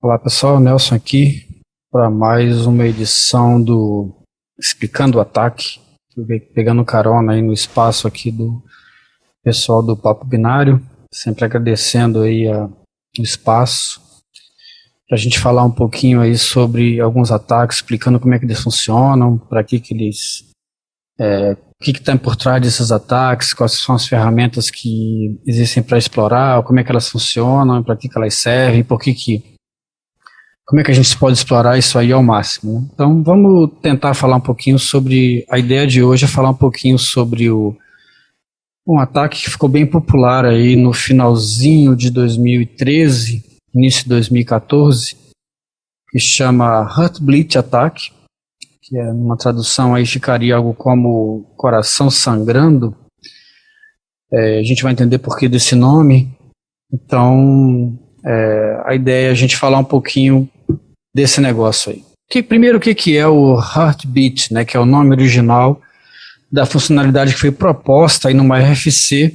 Olá pessoal, Nelson aqui para mais uma edição do Explicando o Ataque, pegando carona aí no espaço aqui do pessoal do Papo Binário, sempre agradecendo aí o espaço para a gente falar um pouquinho aí sobre alguns ataques, explicando como é que eles funcionam, para que eles, o que está por trás desses ataques, quais são as ferramentas que existem para explorar, como é que elas funcionam, para que elas servem, como é que a gente pode explorar isso aí ao máximo, né? Então vamos tentar falar um pouquinho sobre, a ideia de hoje é falar um pouquinho sobre um ataque que ficou bem popular aí no finalzinho de 2013, início de 2014, que chama Heartbleed Attack, que é uma tradução aí ficaria algo como coração sangrando. A gente vai entender por que desse nome. Então a ideia é a gente falar um pouquinho desse negócio aí. Primeiro, o que é o Heartbeat, né, que é o nome original da funcionalidade que foi proposta aí numa RFC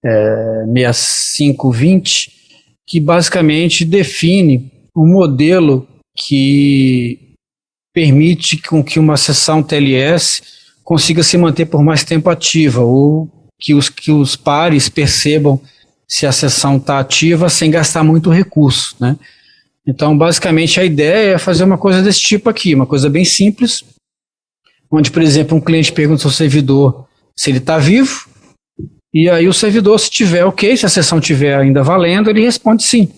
6520, que basicamente define um modelo que permite com que uma sessão TLS consiga se manter por mais tempo ativa, ou que os pares percebam se a sessão está ativa sem gastar muito recurso, né? Então, basicamente, a ideia é fazer uma coisa desse tipo aqui, uma coisa bem simples, onde, por exemplo, um cliente pergunta ao servidor se ele está vivo, e aí o servidor, se tiver ok, se a sessão estiver ainda valendo, ele responde sim.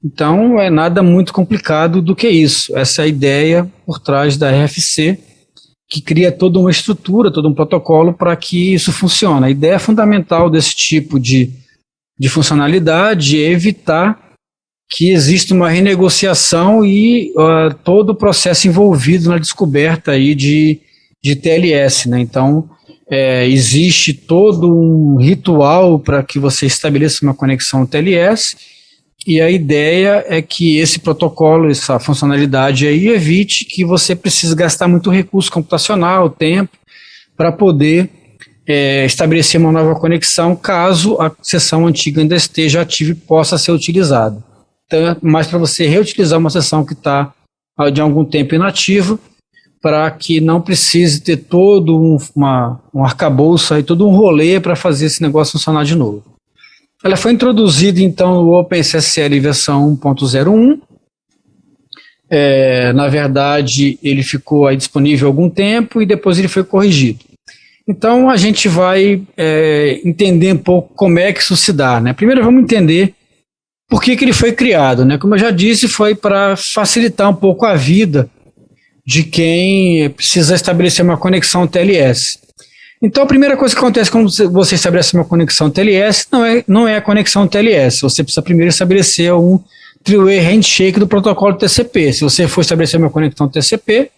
Então, é nada muito complicado do que isso. Essa é a ideia por trás da RFC, que cria toda uma estrutura, todo um protocolo para que isso funcione. A ideia fundamental desse tipo de funcionalidade é evitar que exista uma renegociação e todo o processo envolvido na descoberta aí de TLS, né? Então, existe todo um ritual para que você estabeleça uma conexão TLS, e a ideia é que esse protocolo, essa funcionalidade aí, evite que você precise gastar muito recurso computacional, tempo, para poder estabelecer uma nova conexão, caso a sessão antiga ainda esteja ativa e possa ser utilizada. Então, mas para você reutilizar uma sessão que está de algum tempo inativa, para que não precise ter todo um arcabouço, aí, todo um rolê para fazer esse negócio funcionar de novo. Ela foi introduzida, então, no OpenSSL versão 1.01. Na verdade, ele ficou aí disponível há algum tempo e depois ele foi corrigido. Então, a gente vai entender um pouco como é que isso se dá, né? Primeiro, vamos entender por que ele foi criado, né? Como eu já disse, foi para facilitar um pouco a vida de quem precisa estabelecer uma conexão TLS. Então, a primeira coisa que acontece quando você estabelece uma conexão TLS não é a conexão TLS. Você precisa primeiro estabelecer um three-way handshake do protocolo TCP. Se você for estabelecer uma conexão TCP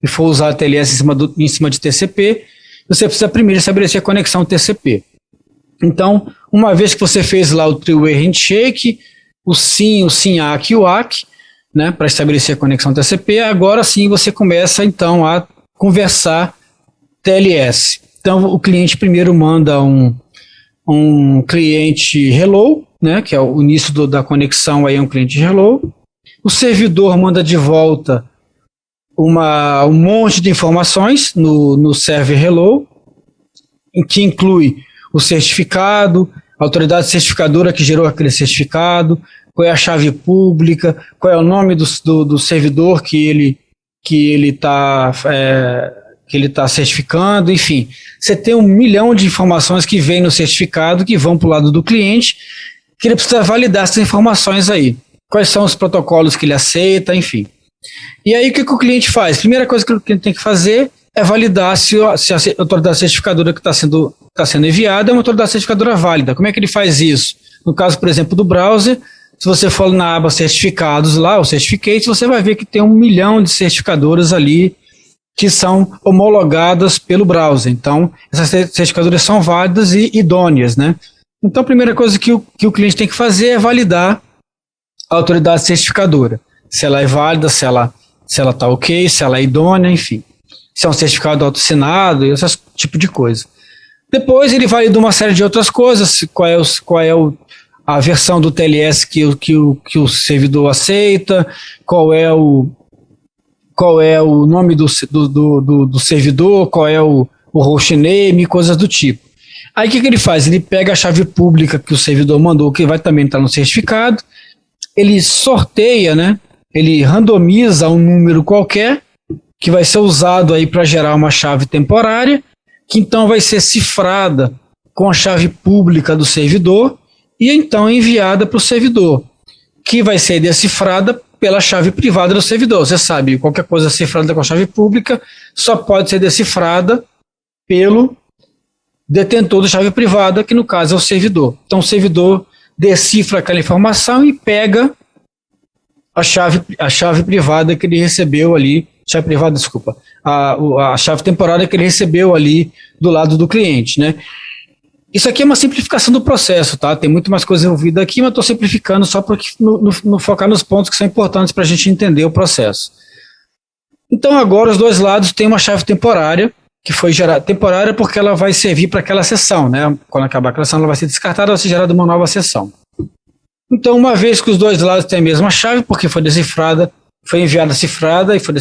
e for usar a TLS em cima de TCP, você precisa primeiro estabelecer a conexão TCP. Então, uma vez que você fez lá o three-way handshake, o SYN-ACK e o ACK, né, para estabelecer a conexão TCP, agora sim você começa então a conversar TLS. Então o cliente primeiro manda um cliente hello, né, que é o início da conexão, aí é um cliente hello. O servidor manda de volta um monte de informações no server hello, que inclui o certificado, a autoridade certificadora que gerou aquele certificado, qual é a chave pública, qual é o nome do servidor que ele está certificando, enfim. Você tem 1 milhão de informações que vêm no certificado, que vão para o lado do cliente, que ele precisa validar essas informações aí. Quais são os protocolos que ele aceita, enfim. E aí o que o cliente faz? Primeira coisa que o cliente tem que fazer é validar se a autoridade certificadora que está sendo enviada é uma autoridade certificadora válida. Como é que ele faz isso? No caso, por exemplo, do browser, se você for na aba certificados lá, o certificates, você vai ver que tem 1 milhão de certificadoras ali que são homologadas pelo browser. Então, essas certificadoras são válidas e idôneas, né? Então, a primeira coisa que o cliente tem que fazer é validar a autoridade certificadora. Se ela é válida, se ela está ok, se ela é idônea, enfim. Se é um certificado autoassinado, esse tipo de coisa. Depois ele valida uma série de outras coisas, qual é a versão do TLS que o servidor aceita, qual é o nome do servidor, qual é o hostname, coisas do tipo. Aí o que ele faz? Ele pega a chave pública que o servidor mandou, que vai também estar no certificado, ele sorteia, né? Ele randomiza um número qualquer, que vai ser usado aí para gerar uma chave temporária, que então vai ser cifrada com a chave pública do servidor e então enviada para o servidor, que vai ser decifrada pela chave privada do servidor. Você sabe, qualquer coisa cifrada com a chave pública só pode ser decifrada pelo detentor da chave privada, que no caso é o servidor. Então o servidor decifra aquela informação e pega a chave privada que ele recebeu ali, chave privada, desculpa, a chave temporária que ele recebeu ali do lado do cliente, né? Isso aqui é uma simplificação do processo, tá? Tem muito mais coisa envolvida aqui, mas estou simplificando só para focar nos pontos que são importantes para a gente entender o processo. Então agora os dois lados têm uma chave temporária, que foi gerada temporária porque ela vai servir para aquela sessão, né? Quando acabar aquela sessão ela vai ser descartada, vai ser gerada uma nova sessão. Então, uma vez que os dois lados têm a mesma chave, porque foi decifrada, foi enviada cifrada e foi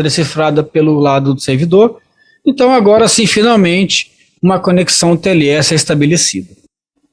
decifrada pelo lado do servidor, então agora sim, finalmente, uma conexão TLS é estabelecida,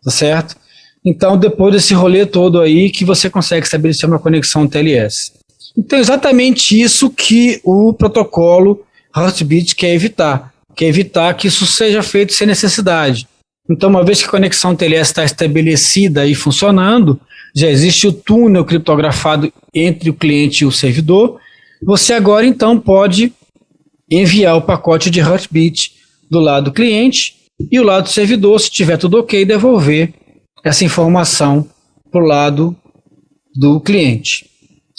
tá certo? Então, depois desse rolê todo aí, que você consegue estabelecer uma conexão TLS. Então, exatamente isso que o protocolo Heartbeat quer evitar que isso seja feito sem necessidade. Então, uma vez que a conexão TLS está estabelecida e funcionando, já existe o túnel criptografado entre o cliente e o servidor, você agora então pode enviar o pacote de Heartbeat do lado do cliente e o lado do servidor, se tiver tudo ok, devolver essa informação para o lado do cliente.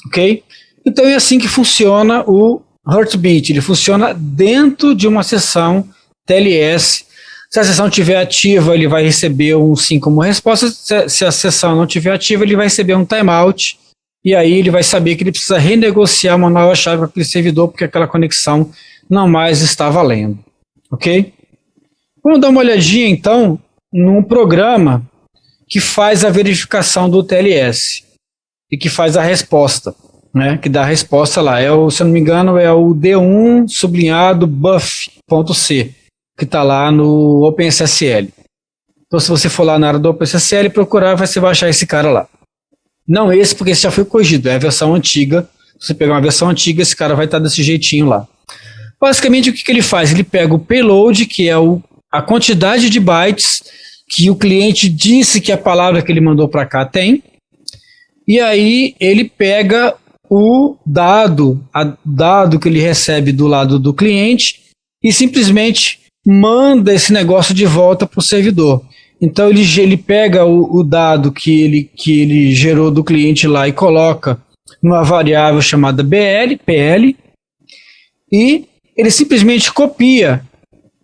Ok? Então é assim que funciona o Heartbeat. Ele funciona dentro de uma sessão TLS. Se a sessão estiver ativa, ele vai receber um sim como resposta. Se a sessão não estiver ativa, ele vai receber um timeout. E aí ele vai saber que ele precisa renegociar uma nova chave para aquele servidor, porque aquela conexão não mais está valendo. Ok? Vamos dar uma olhadinha, então, num programa que faz a verificação do TLS e que faz a resposta, né? Que dá a resposta lá. Se eu não me engano, é o D1 sublinhado buff.c, que está lá no OpenSSL. Então, se você for lá na área do OpenSSL procurar, você vai achar esse cara lá. Não esse, porque esse já foi corrigido, é a versão antiga. Se você pegar uma versão antiga, esse cara vai estar desse jeitinho lá. Basicamente, o que ele faz? Ele pega o payload, que é a quantidade de bytes que o cliente disse que a palavra que ele mandou para cá tem, e aí ele pega o dado que ele recebe do lado do cliente e simplesmente manda esse negócio de volta para o servidor. Então ele pega o dado que ele gerou do cliente lá e coloca numa variável chamada PL, e ele simplesmente copia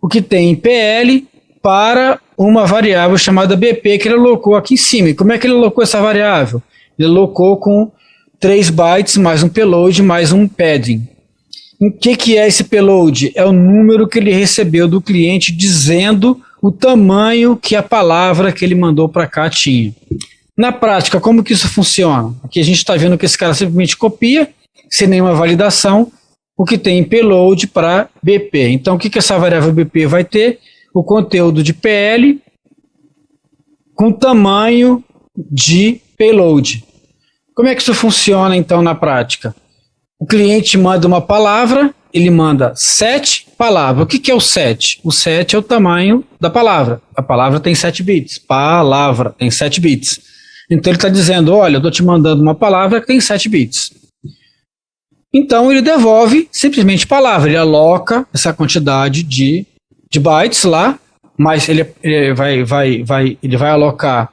o que tem em PL para uma variável chamada BP que ele alocou aqui em cima. E como é que ele alocou essa variável? Ele alocou com 3 bytes mais um payload mais um padding. O que é esse payload? É o número que ele recebeu do cliente dizendo o tamanho que a palavra que ele mandou para cá tinha. Na prática, como que isso funciona? Aqui a gente está vendo que esse cara simplesmente copia, sem nenhuma validação, o que tem em payload para BP. Então, o que essa variável BP vai ter? O conteúdo de PL com tamanho de payload. Como é que isso funciona, então, na prática? O cliente manda uma palavra, ele manda 7 palavras. O que é o 7? O 7 é o tamanho da palavra. A palavra tem 7 bits. Palavra tem 7 bits. Então ele está dizendo, olha, eu estou te mandando uma palavra que tem 7 bits. Então ele devolve simplesmente palavra. Ele aloca essa quantidade de bytes lá, mas ele vai alocar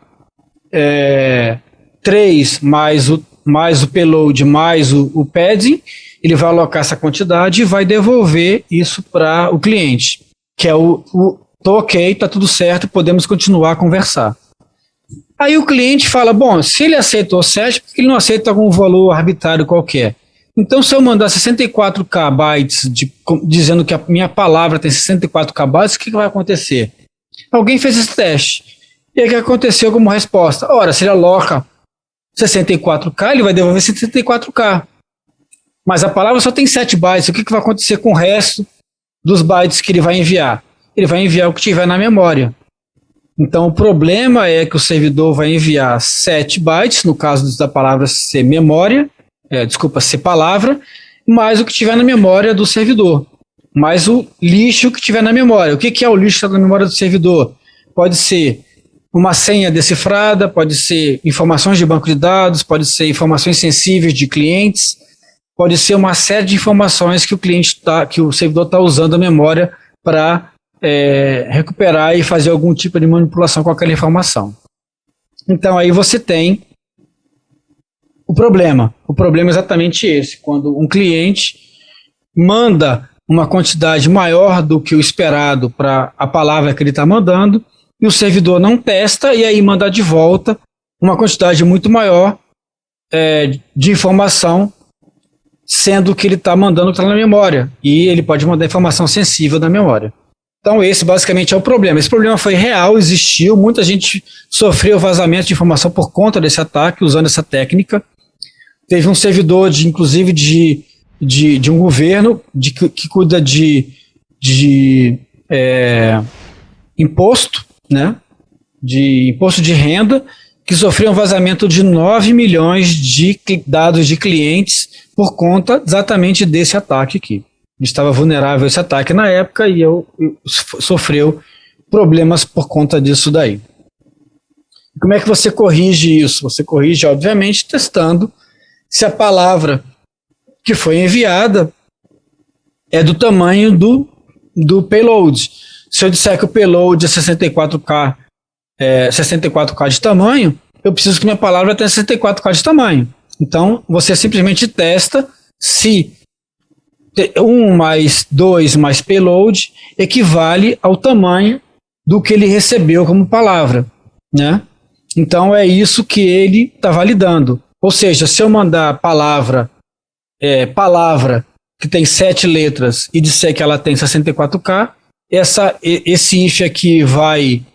3 mais o payload mais o padding. Ele vai alocar essa quantidade e vai devolver isso para o cliente, que é tô ok, tá tudo certo, podemos continuar a conversar. Aí o cliente fala, bom, se ele aceitou 7, por que ele não aceita algum valor arbitrário qualquer? Então, se eu mandar 64k bytes dizendo que a minha palavra tem 64k bytes, o que vai acontecer? Alguém fez esse teste. E aí o que aconteceu como resposta? Ora, se ele aloca 64K, ele vai devolver 64K. Mas a palavra só tem 7 bytes. O que vai acontecer com o resto dos bytes que ele vai enviar? Ele vai enviar o que tiver na memória. Então, o problema é que o servidor vai enviar 7 bytes, no caso da palavra ser memória, ser palavra, mais o que tiver na memória do servidor, mais o lixo que tiver na memória. O que é o lixo que está na memória do servidor? Pode ser uma senha decifrada, pode ser informações de banco de dados, pode ser informações sensíveis de clientes, pode ser uma série de informações que o servidor está usando a memória para recuperar e fazer algum tipo de manipulação com aquela informação. Então aí você tem o problema. O problema é exatamente esse, quando um cliente manda uma quantidade maior do que o esperado para a palavra que ele está mandando, e o servidor não testa, e aí manda de volta uma quantidade muito maior de informação, sendo que ele está mandando o que está na memória, e ele pode mandar informação sensível da memória. Então esse basicamente é o problema. Esse problema foi real, existiu, muita gente sofreu vazamento de informação por conta desse ataque, usando essa técnica. Teve um servidor, inclusive, de um governo que cuida de imposto, né? De imposto de renda, que sofreu um vazamento de 9 milhões de dados de clientes por conta exatamente desse ataque aqui. Estava vulnerável a esse ataque na época e sofreu problemas por conta disso daí. Como é que você corrige isso? Você corrige, obviamente, testando se a palavra que foi enviada é do tamanho do payload. Se eu disser que o payload é 64K de tamanho, eu preciso que minha palavra tenha 64K de tamanho. Então, você simplesmente testa se 1 mais 2 mais payload equivale ao tamanho do que ele recebeu como palavra, né? Então, é isso que ele está validando. Ou seja, se eu mandar palavra que tem 7 letras e disser que ela tem 64K, esse if aqui vai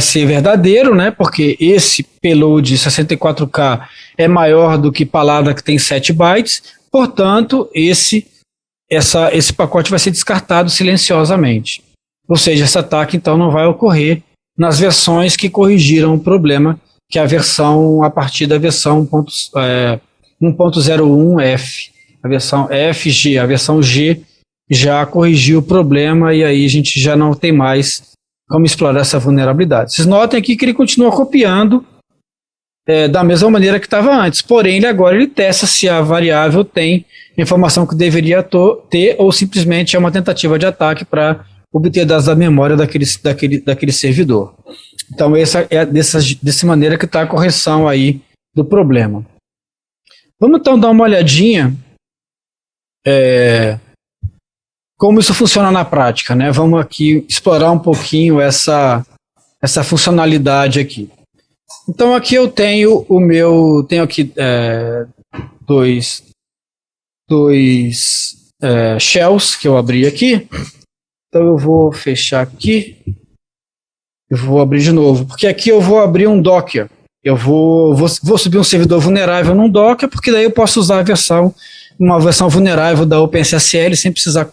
ser verdadeiro, né? Porque esse payload 64K é maior do que palavra que tem 7 bytes, portanto, esse pacote vai ser descartado silenciosamente. Ou seja, esse ataque então não vai ocorrer nas versões que corrigiram o problema, que é a partir da versão 1.01F. A versão FG, a versão G já corrigiu o problema e aí a gente já não tem mais como explorar essa vulnerabilidade. Vocês notem aqui que ele continua copiando da mesma maneira que estava antes, porém ele testa se a variável tem informação que deveria ter ou simplesmente é uma tentativa de ataque para obter dados da memória daquele servidor. Então essa é dessa maneira que está a correção aí do problema. Vamos então dar uma olhadinha como isso funciona na prática, né? Vamos aqui explorar um pouquinho essa funcionalidade aqui. Então aqui eu tenho tenho aqui dois shells que eu abri aqui. Então eu vou fechar aqui, eu vou abrir de novo, porque aqui eu vou abrir um Docker. Eu vou subir um servidor vulnerável num Docker, porque daí eu posso usar uma versão vulnerável da OpenSSL sem precisar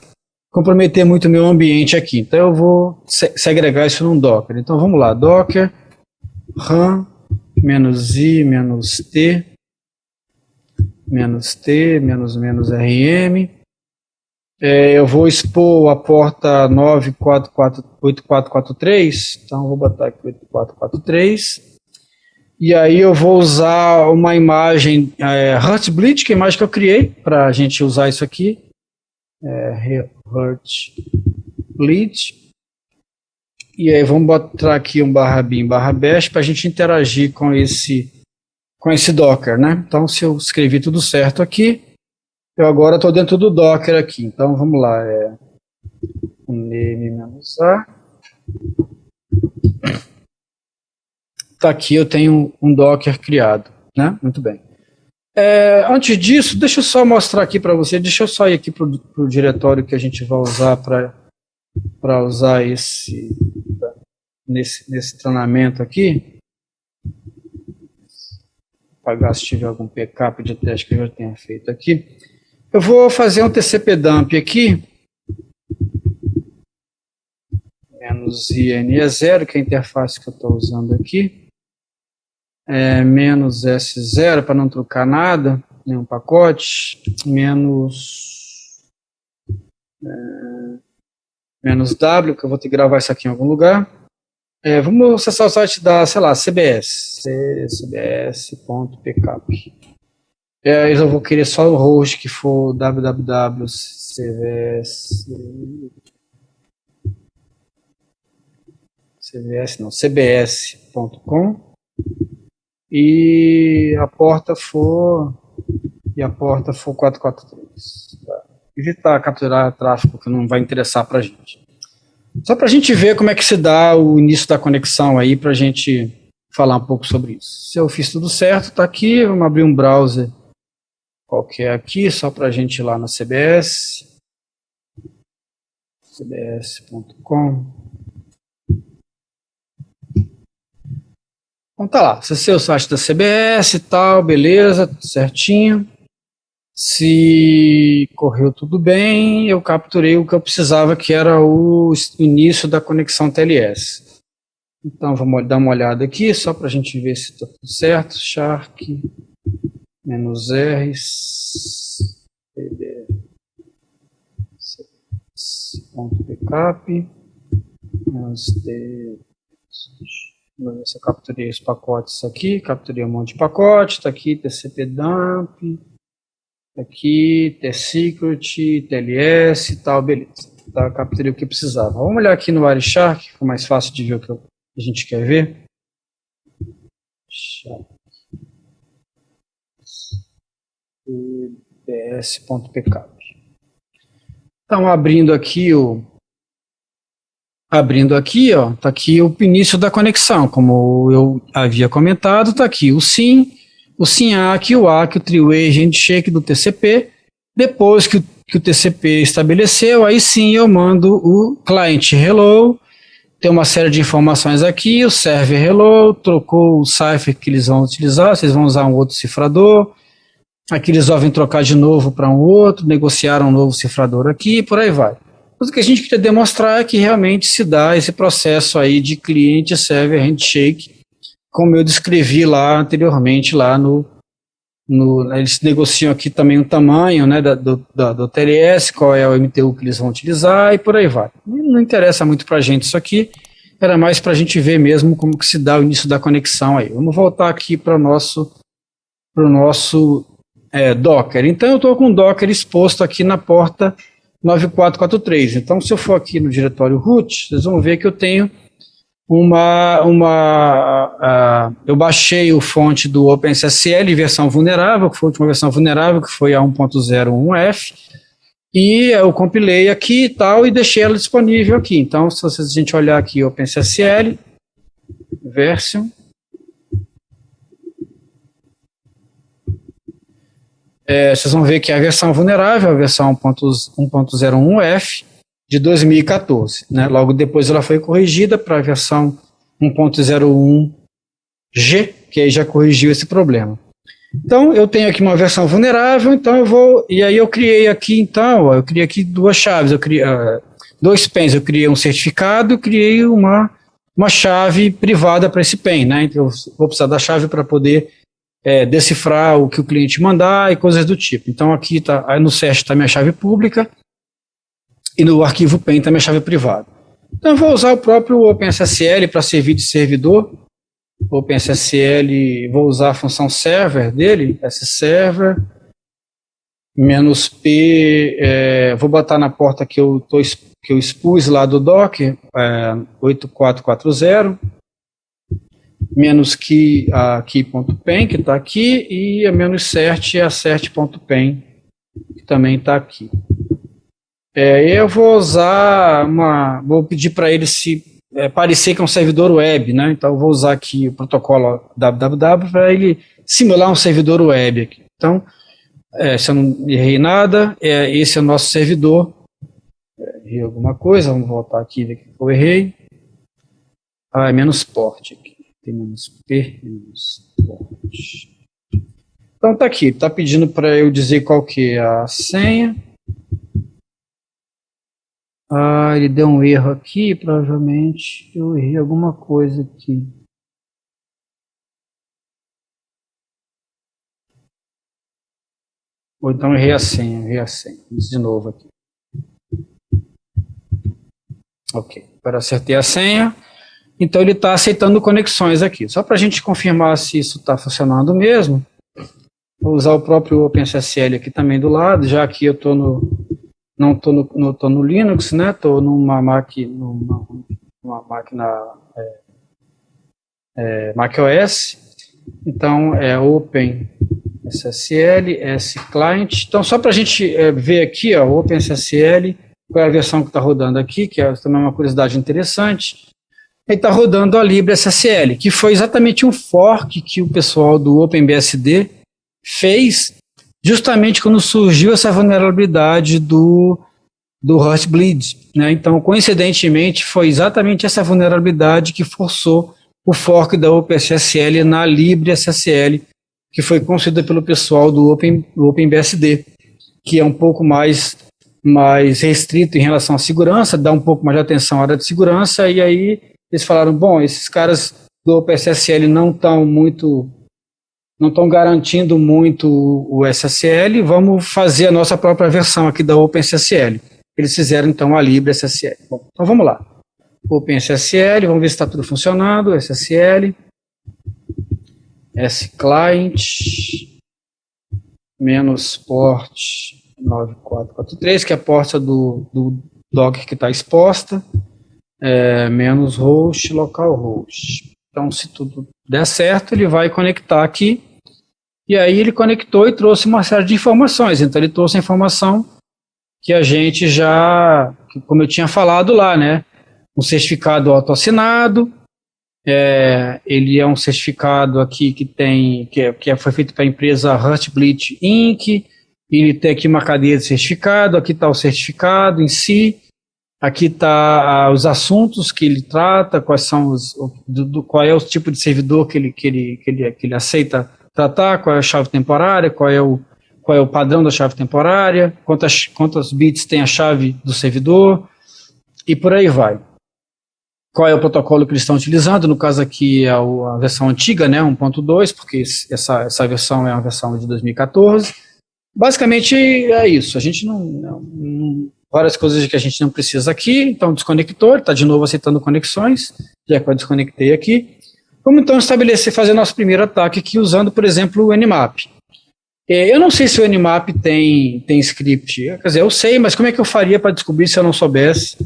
comprometer muito o meu ambiente aqui. Então eu vou segregar isso num Docker. Então vamos lá, Docker run -i -t -rm. Eu vou expor a porta 9448443, então vou botar aqui 8443. E aí eu vou usar uma imagem Heartbleed, que é a imagem que eu criei para a gente usar isso aqui. Heartbleed. E aí vamos botar aqui um /bin/bash para a gente interagir com esse Docker, né? Então se eu escrevi tudo certo aqui, eu agora estou dentro do Docker aqui. Então vamos lá, name-a. Tá aqui, eu tenho um Docker criado, né? Muito bem. Antes disso, deixa eu só mostrar aqui para você, deixa eu só ir aqui para o diretório que a gente vai usar para usar nesse treinamento aqui, apagar se tiver algum backup de teste que eu já tenha feito aqui. Eu vou fazer um TCP dump aqui, menos INE0, que é a interface que eu estou usando aqui, menos S0 para não trocar nada, nenhum pacote, menos W, que eu vou ter que gravar isso aqui em algum lugar. Vamos acessar o site da, sei lá, CBS, cbs.pcap. Eu vou querer só o host que for cbs.com e a porta for 443. Tá? Evitar capturar tráfego que não vai interessar para a gente. Só para a gente ver como é que se dá o início da conexão aí, para a gente falar um pouco sobre isso. Se eu fiz tudo certo, está aqui, vamos abrir um browser qualquer aqui, só para a gente ir lá na CBS, cbs.com. Então tá lá, acessei o site da CBS e tal, beleza, tudo certinho. Se correu tudo bem, eu capturei o que eu precisava, que era o início da conexão TLS. Então vamos dar uma olhada aqui, só para a gente ver se está tudo certo. Shark -R .backup -d. Vamos ver se eu capturei os pacotes aqui, capturei um monte de pacote, está aqui TCP dump, tá aqui tsecret, TLS e tal, beleza. Tá, capturei o que precisava. Vamos olhar aqui no Wireshark, que fica mais fácil de ver o que a gente quer ver. cbs.pcap. Então, abrindo aqui, ó, tá aqui o início da conexão, como eu havia comentado, tá aqui o SYN ACK, o Three-Way Handshake do TCP. Depois que o TCP estabeleceu, aí sim eu mando o client hello, tem uma série de informações aqui, o server hello, trocou o cipher que eles vão utilizar, vocês vão usar um outro cifrador, aqui eles resolvem trocar de novo para um outro, negociaram um novo cifrador aqui, por aí vai. Mas o que a gente queria demonstrar é que realmente se dá esse processo aí de cliente-server handshake, como eu descrevi lá anteriormente, lá eles negociam aqui também o tamanho, né, do TLS, qual é o MTU que eles vão utilizar e por aí vai. Não interessa muito para a gente isso aqui, era mais para a gente ver mesmo como que se dá o início da conexão aí. Vamos voltar aqui para o nosso Docker. Então eu estou com o Docker exposto aqui na porta 9443. Então se eu for aqui no diretório root, vocês vão ver que eu tenho eu baixei o fonte do OpenSSL versão vulnerável, que foi a última versão vulnerável, que foi a 1.01F, e eu compilei aqui e tal, e deixei ela disponível aqui. Então, se a gente olhar aqui, OpenSSL, version, vocês vão ver que é a versão vulnerável, a versão 1.01F, de 2014, né? Logo depois ela foi corrigida para a versão 1.01G, que aí já corrigiu esse problema. Então eu tenho aqui uma versão vulnerável, então eu criei aqui duas chaves, dois PENs, eu criei um certificado, eu criei uma chave privada para esse PEN, né? Então eu vou precisar da chave para poder decifrar o que o cliente mandar e coisas do tipo. Então aqui aí no SESH está minha chave pública, e no arquivo PEN está minha chave privada. Então eu vou usar o próprio OpenSSL para servir de servidor. O OpenSSL, vou usar a função server dele, sserver, -p, vou botar na porta que eu expus lá do Docker, 8440, -key, a key.pen, que está aqui, e a -cert é a cert.pen, que também está aqui. Eu vou vou pedir para ele se parecer que é um servidor web, né? Então eu vou usar aqui o protocolo www para ele simular um servidor web aqui. Então, se eu não errei nada, esse é o nosso servidor. Errei alguma coisa, vamos voltar aqui ver que eu errei. é menos port aqui. Tem menos P, menos port. Então tá aqui, tá pedindo para eu dizer qual que é a senha. Ele deu um erro aqui, provavelmente eu errei alguma coisa aqui. Ou então errei a senha. Isso de novo aqui. Ok, agora acertei a senha. Então ele está aceitando conexões aqui. Só para a gente confirmar se isso está funcionando mesmo, vou usar o próprio OpenSSL aqui também do lado, já que eu estou não estou no Linux, né? Estou numa máquina Mac OS. Então é OpenSSL, S-Client. Então só para a gente ver aqui, ó, o OpenSSL, qual é a versão que está rodando aqui, que é também uma curiosidade interessante. Ele está rodando a LibreSSL, que foi exatamente um fork que o pessoal do OpenBSD fez justamente quando surgiu essa vulnerabilidade do Heartbleed, né? Então, coincidentemente, foi exatamente essa vulnerabilidade que forçou o fork da OpenSSL na LibreSSL, que foi construída pelo pessoal do OpenBSD, que é um pouco mais restrito em relação à segurança, dá um pouco mais de atenção à área de segurança, e aí eles falaram, bom, esses caras do OpenSSL não estão garantindo muito o SSL, vamos fazer a nossa própria versão aqui da OpenSSL. Eles fizeram então a LibreSSL. Bom, então vamos lá. OpenSSL, vamos ver se está tudo funcionando, SSL, S-Client, menos port 9443, que é a porta do Docker que está exposta, menos host, localhost. Então, se tudo der certo, ele vai conectar aqui, e aí ele conectou e trouxe uma série de informações. Então, ele trouxe a informação que a gente já, como eu tinha falado lá, né? Um certificado autoassinado, ele é um certificado aqui que foi feito para a empresa Heartbleed Inc., ele tem aqui uma cadeia de certificado, aqui está o certificado em si, aqui está os assuntos que ele trata, quais são qual é o tipo de servidor que ele aceita tratar, qual é a chave temporária, qual é o padrão da chave temporária, quantos bits tem a chave do servidor, e por aí vai. Qual é o protocolo que eles estão utilizando, no caso aqui é a versão antiga, né, 1.2, porque essa versão é uma versão de 2014. Basicamente é isso, a gente várias coisas que a gente não precisa aqui, então desconectou, ele está de novo aceitando conexões, já que eu desconectei aqui. Vamos então fazer nosso primeiro ataque aqui usando, por exemplo, o Nmap. Eu não sei se o Nmap tem script, quer dizer, eu sei, mas como é que eu faria para descobrir se eu não soubesse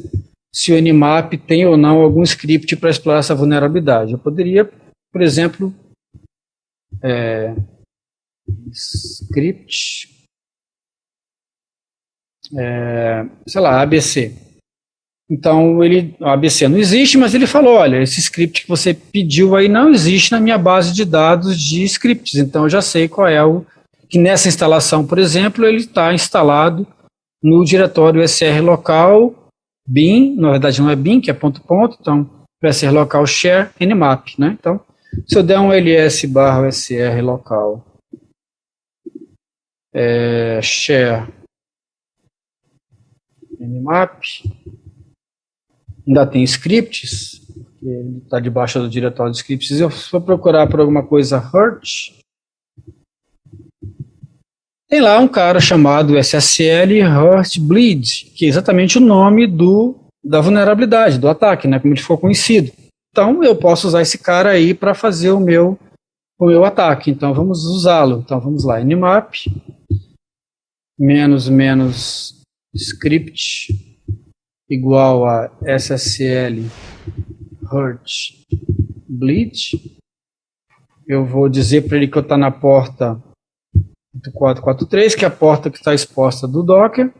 se o Nmap tem ou não algum script para explorar essa vulnerabilidade? Eu poderia, por exemplo, script, sei lá, ABC. Então, o ABC não existe, mas ele falou, olha, esse script que você pediu aí não existe na minha base de dados de scripts, então eu já sei qual é que nessa instalação, por exemplo, ele está instalado no diretório SR local bin, na verdade não é bin, que é ponto, então SR local share nmap, né? Então, se eu der um ls/sr local share nmap, ainda tem scripts, ele está debaixo do diretório de scripts. Se eu for procurar por alguma coisa Hurt, tem lá um cara chamado SSL Heartbleed, que é exatamente o nome da vulnerabilidade, do ataque, né, como ele ficou conhecido. Então eu posso usar esse cara aí para fazer o meu ataque. Então vamos usá-lo. Então vamos lá, nmap menos script igual a SSL Heartbleed. Eu vou dizer para ele que eu estou na porta 443, que é a porta que está exposta do Docker.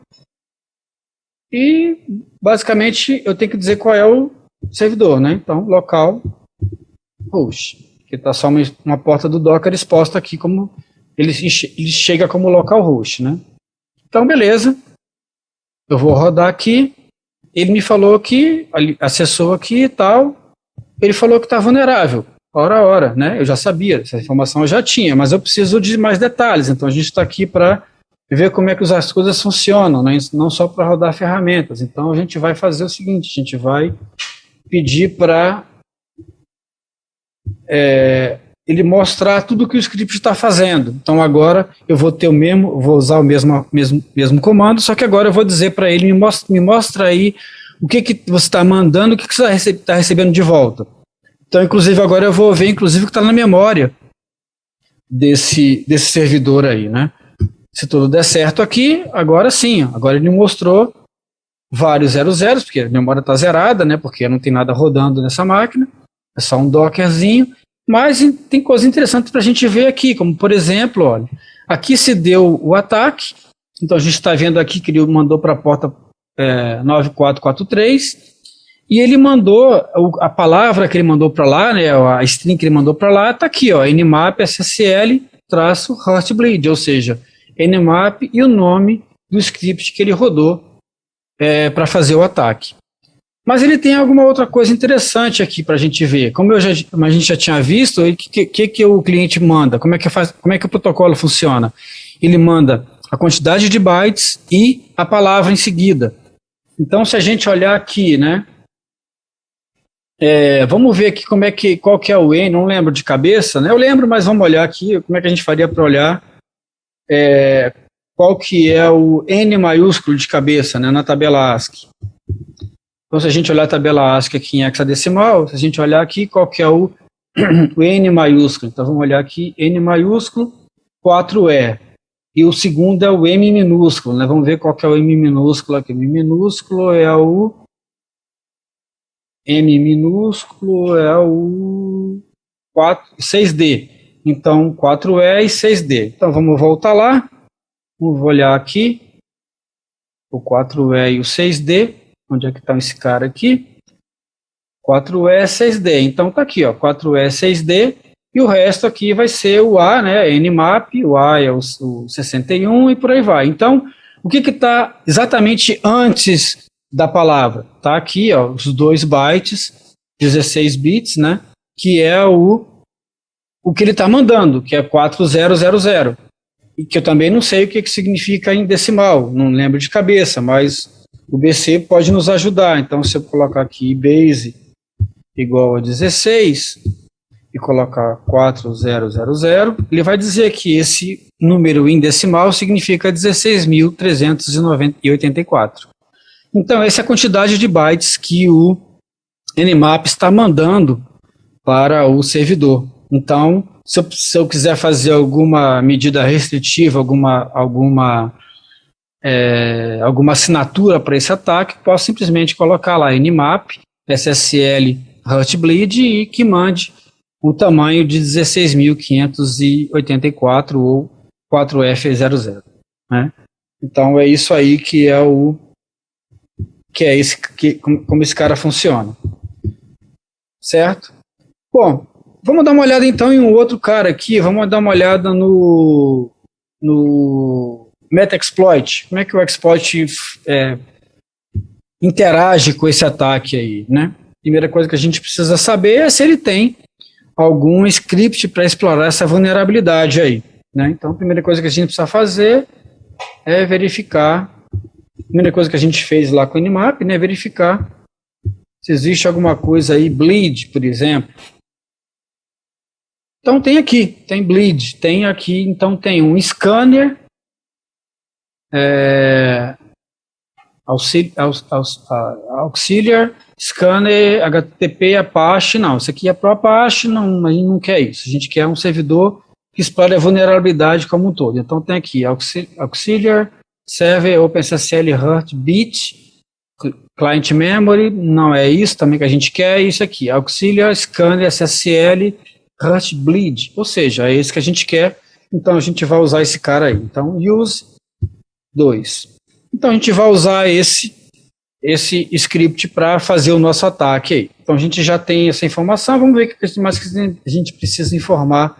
E, basicamente, eu tenho que dizer qual é o servidor, né? Então, local host, que está só uma porta do Docker exposta aqui como ele chega como local host, né? Então, beleza. Eu vou rodar aqui. Ele me falou que acessou aqui e tal. ele falou que está vulnerável. Ora, né? Eu já sabia, essa informação eu já tinha, mas eu preciso de mais detalhes. Então a gente está aqui para ver como é que as coisas funcionam, né? Não só para rodar ferramentas. Então a gente vai fazer o seguinte: a gente vai pedir para ele mostrar tudo que o script está fazendo. Então agora eu vou ter vou usar o mesmo comando, só que agora eu vou dizer para ele, me mostra aí o que você está mandando, o que você está recebendo de volta. Então, inclusive, agora eu vou ver, inclusive, o que está na memória desse servidor aí, né? Se tudo der certo aqui, agora sim, agora ele mostrou vários 00, porque a memória está zerada, né? Porque não tem nada rodando nessa máquina, é só um dockerzinho. Mas tem coisas interessantes para a gente ver aqui, como por exemplo, olha, aqui se deu o ataque, então a gente está vendo aqui que ele mandou para a porta 9443, e ele mandou, a palavra que ele mandou para lá, né, a string que ele mandou para lá, está aqui, ó, nmap /heartbleed, ou seja, nmap e o nome do script que ele rodou para fazer o ataque. Mas ele tem alguma outra coisa interessante aqui para a gente ver. Como a gente já tinha visto, o que o cliente manda? Como é que o protocolo funciona? Ele manda a quantidade de bytes e a palavra em seguida. Então, se a gente olhar aqui, né? Vamos ver aqui qual que é o N, não lembro de cabeça, né? Eu lembro, mas vamos olhar aqui, como é que a gente faria para olhar qual que é o N maiúsculo de cabeça, né, na tabela ASCII. Então, se a gente olhar a tabela ASCII aqui em hexadecimal, se a gente olhar aqui, qual que é o N maiúsculo? Então, vamos olhar aqui, N maiúsculo, 4E. E o segundo é o M minúsculo, né? Vamos ver qual que é o M minúsculo aqui. M minúsculo é o 6D. Então, 4E e 6D. Então, vamos voltar lá. Vamos olhar aqui. O 4E e o 6D. Onde é que está esse cara aqui? 4E, 6D. Então está aqui, ó, 4E, 6D, e o resto aqui vai ser o A, né, nmap, o A é o 61 e por aí vai. Então, o que está exatamente antes da palavra? Está aqui, ó, os 2 bytes, 16 bits, né, que é o que ele está mandando, que é 4000. E que eu também não sei o que significa em decimal, não lembro de cabeça, mas o BC pode nos ajudar. Então, se eu colocar aqui base igual a 16 e colocar 4000, ele vai dizer que esse número em decimal significa 16.384. Então, essa é a quantidade de bytes que o Nmap está mandando para o servidor. Então, se eu quiser fazer alguma medida restritiva, alguma assinatura para esse ataque, posso simplesmente colocar lá nmap, SSL Heartbleed e que mande o tamanho de 16.584 ou 4F00. Né? Então é isso aí que é como esse cara funciona. Certo? Bom, vamos dar uma olhada então em um outro cara aqui, vamos dar uma olhada no Metaxploit. Como é que o exploit interage com esse ataque aí, né? Primeira coisa que a gente precisa saber é se ele tem algum script para explorar essa vulnerabilidade aí, né? Então, a primeira coisa que a gente precisa fazer é verificar. A primeira coisa que a gente fez lá com o Nmap, né? Verificar se existe alguma coisa aí, bleed, por exemplo. Então, tem bleed, tem aqui, então tem um scanner, auxiliar, scanner, HTTP, Apache, não, isso aqui é para Apache, não, a gente não quer isso, a gente quer um servidor que explore a vulnerabilidade como um todo. Então tem aqui auxiliar, server, OpenSSL, Heartbeat, client memory, não é isso também que a gente quer, é isso aqui, auxiliar, scanner, SSL, Heartbleed, ou seja, é esse que a gente quer, então a gente vai usar esse cara aí. Então use 2. Então a gente vai usar esse script para fazer o nosso ataque aí. Então a gente já tem essa informação, vamos ver o que mais que a gente precisa informar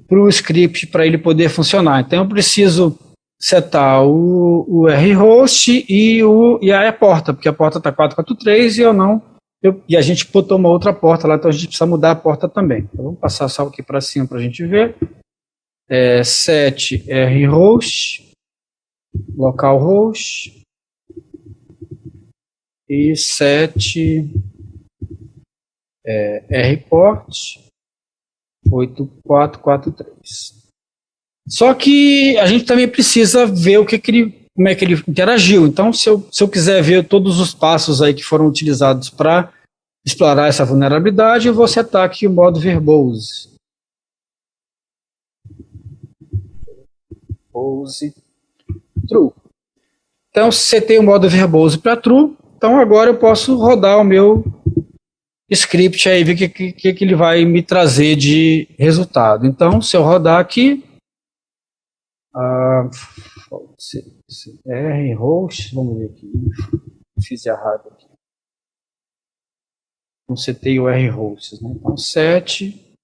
para o script para ele poder funcionar. Então eu preciso setar o rhost e a porta, porque a porta está 443 e eu não E a gente botou uma outra porta lá, então a gente precisa mudar a porta também. Então vamos passar só aqui para cima para a gente ver. 7 rhost, localhost, e 7 rport 8443. Só que a gente também precisa ver como é que ele interagiu. Então, se eu quiser ver todos os passos aí que foram utilizados para explorar essa vulnerabilidade, eu vou setar aqui o modo verbose. Verbose true. Então, setei o modo verbose para true. Então, agora eu posso rodar o meu script aí, ver o que ele vai me trazer de resultado. Então, se eu rodar aqui, host, vamos ver aqui, fiz errado aqui. Não setei o rhosts, né? Então, 7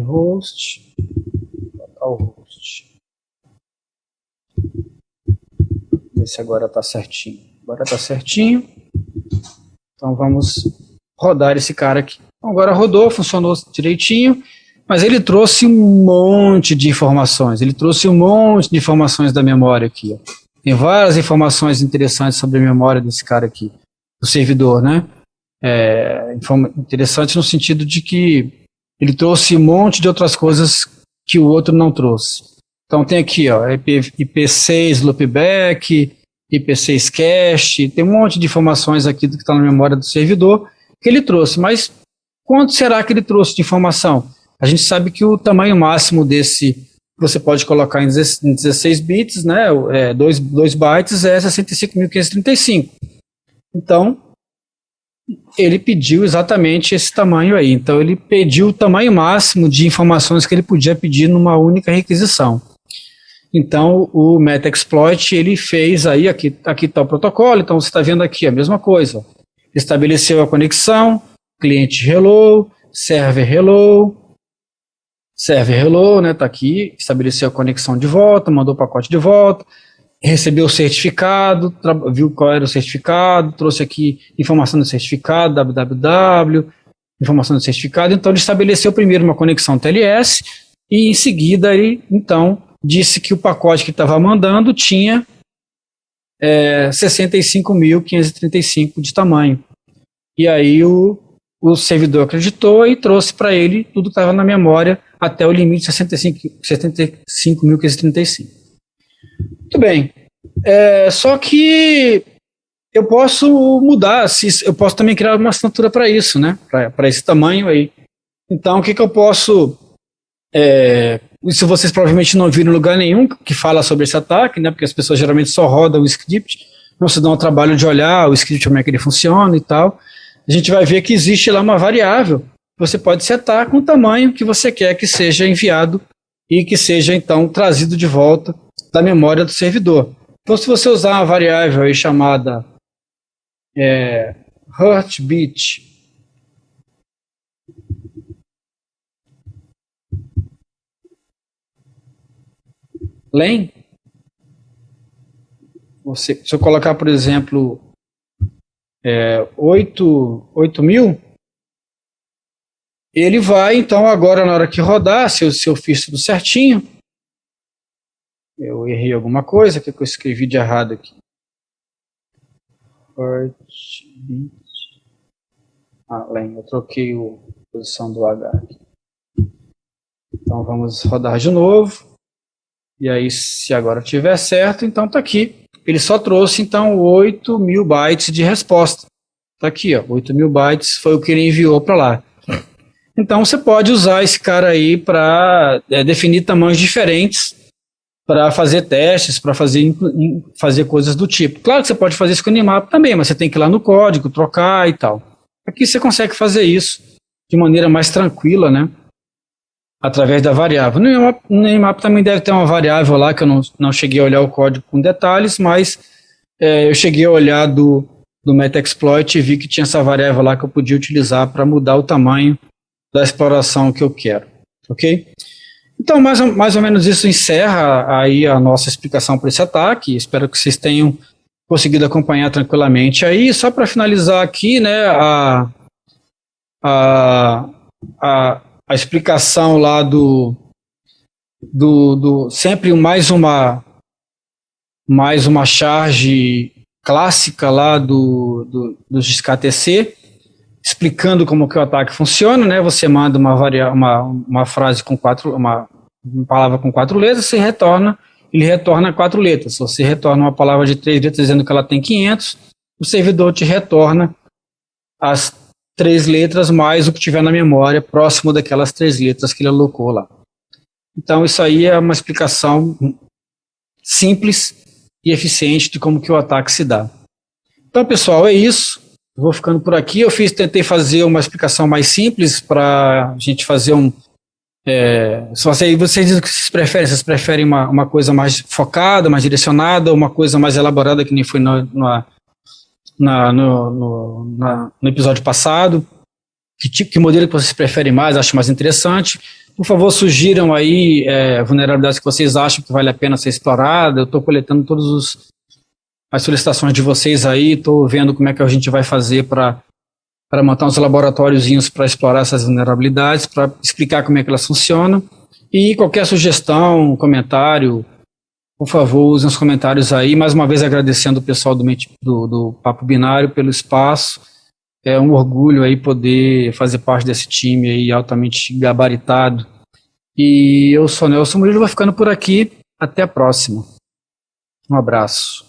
rhost, localhost. Ver se agora está certinho. Agora está certinho. Então, vamos rodar esse cara aqui. Então, agora rodou, funcionou direitinho, mas ele trouxe um monte de informações. Ele trouxe um monte de informações da memória aqui. Ó. Tem várias informações interessantes sobre a memória desse cara aqui, do servidor, né? Interessante no sentido de que ele trouxe um monte de outras coisas que o outro não trouxe. Então tem aqui, ó, IP6 loopback, IP6 cache, tem um monte de informações aqui do que está na memória do servidor que ele trouxe, mas quanto será que ele trouxe de informação? A gente sabe que o tamanho máximo desse, você pode colocar em 16 bits, né, 2 bytes é 65.535. Então, ele pediu exatamente esse tamanho aí. Então, ele pediu o tamanho máximo de informações que ele podia pedir numa única requisição. Então, o Metaxploit, ele fez aí, aqui está o protocolo, então você está vendo aqui a mesma coisa. Estabeleceu a conexão, cliente hello, server hello, né, está aqui, estabeleceu a conexão de volta, mandou o pacote de volta, recebeu o certificado, viu qual era o certificado, trouxe aqui informação do certificado, www, informação do certificado, então ele estabeleceu primeiro uma conexão TLS e em seguida ele, então, disse que o pacote que estava mandando tinha 65.535 de tamanho. E aí o servidor acreditou e trouxe para ele tudo que estava na memória até o limite de 65.535. Muito bem. Só que eu posso mudar, eu posso também criar uma assinatura para isso, né? Para esse tamanho aí. Então, o que eu posso... isso vocês provavelmente não viram em lugar nenhum que fala sobre esse ataque, né? Porque as pessoas geralmente só rodam o script, não se dão o trabalho de olhar o script, como é que ele funciona e tal. A gente vai ver que existe lá uma variável. Você pode setar com o tamanho que você quer que seja enviado e que seja, então, trazido de volta da memória do servidor. Então, se você usar uma variável aí chamada heartbeat len, se eu colocar, por exemplo, 8.000, ele vai, então, agora na hora que rodar, se eu fiz tudo certinho, eu errei alguma coisa, que eu escrevi de errado aqui. Len, eu troquei a posição do H aqui. Então vamos rodar de novo. E aí, se agora tiver certo, então tá aqui. Ele só trouxe, então, 8.000 bytes de resposta. Tá aqui, ó, 8.000 bytes foi o que ele enviou para lá. Então, você pode usar esse cara aí para definir tamanhos diferentes, para fazer testes, para fazer coisas do tipo. Claro que você pode fazer isso com o Nmap também, mas você tem que ir lá no código, trocar e tal. Aqui você consegue fazer isso de maneira mais tranquila, né? Através da variável. No Nmap também deve ter uma variável lá que eu não cheguei a olhar o código com detalhes, mas eu cheguei a olhar do Metaxploit e vi que tinha essa variável lá que eu podia utilizar para mudar o tamanho da exploração que eu quero. Ok? Então, mais ou menos isso encerra aí a nossa explicação para esse ataque. Espero que vocês tenham conseguido acompanhar tranquilamente. Aí, só para finalizar aqui, né, a, a explicação lá sempre mais uma charge clássica lá do XKTC, explicando como que o ataque funciona, né? Você manda uma frase com uma palavra com 4 letras, ele retorna 4 letras. Se você retorna uma palavra de 3 letras dizendo que ela tem 500, o servidor te retorna as 3 letras mais o que tiver na memória próximo daquelas 3 letras que ele alocou lá. Então isso aí é uma explicação simples e eficiente de como que o ataque se dá. Então, pessoal, é isso. Eu vou ficando por aqui. Tentei fazer uma explicação mais simples para a gente fazer vocês dizem que vocês preferem uma coisa mais focada, mais direcionada, uma coisa mais elaborada, que nem foi no episódio passado. Que modelo que vocês preferem mais, acham mais interessante? Por favor, sugiram aí vulnerabilidades que vocês acham que vale a pena ser explorada. Eu estou coletando todas as solicitações de vocês aí, estou vendo como é que a gente vai fazer para montar uns laboratóriozinhos para explorar essas vulnerabilidades, para explicar como é que elas funcionam. E qualquer sugestão, comentário, por favor, usem os comentários aí. Mais uma vez agradecendo o pessoal do Papo Binário pelo espaço. É um orgulho aí poder fazer parte desse time aí altamente gabaritado. E eu sou Nelson Murilo, vou ficando por aqui. Até a próxima. Um abraço.